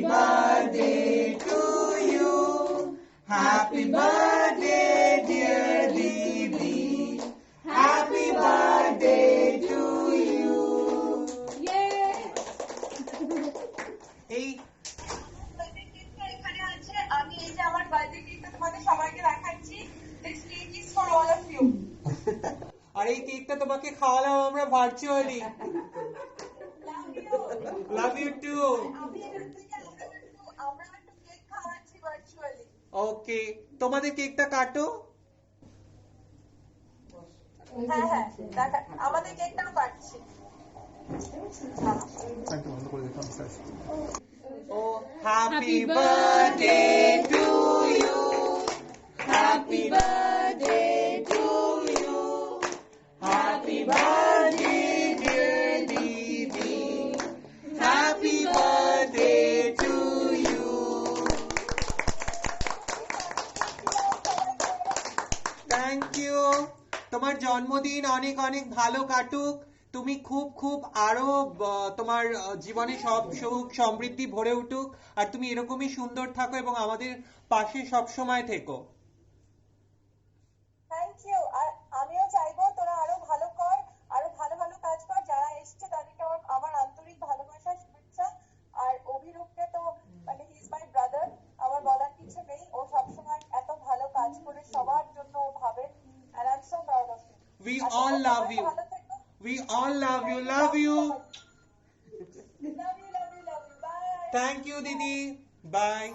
birthday to you. Happy birthday, dear Didi. Happy birthday to you. Yay! Hey. এখানে আছে আমি এই যে আমার বার্থডে কেকটা তোমাদের সবাইকে দেখাচ্ছি this cake is for all of you আর এই কেকটা তোমাকে খাওয়ালাম আমরা ভার্চুয়ালি। Love you two. আমি এখান থেকে আমরা একটু কেক খাওয়াচ্ছি ভার্চুয়ালি ওকে, তোমাদের কেকটা কাটো। হ্যাঁ হ্যাঁ দেখা আমাদের কেকটাও কাটছি Oh, happy birthday to you. Happy birthday to you. Happy birthday, dear Didi. Happy birthday to you. Thank you. তোমার জন্মদিন অনেক অনেক ভালো কাটুক। তুমি খুব খুব আরো তোমার জীবনে সব সুখ সমৃদ্ধি ভরে উঠুক, আর তুমি এরকমই সুন্দর থাকো এবং আমাদের পাশে সব সময় থেকো। থ্যাংক ইউ আর আমিও চাইবো তোরা আরো ভালো কর আরো ভালো ভালো কাজ কর যারা এসছে তাদেরকে আমার আন্তরিক ভালোবাসা শুভেচ্ছা আর অভিরূপকে তো মানে হি ইজ মাই ব্রাদার আমার বলার কিছু নেই ও সবসময় এত ভালো কাজ করে সবার জন্য ও ভাবে and I'm so proud of him. We all love you. We all love you. Love you. Love you. Bye. Thank you, Didi. Bye.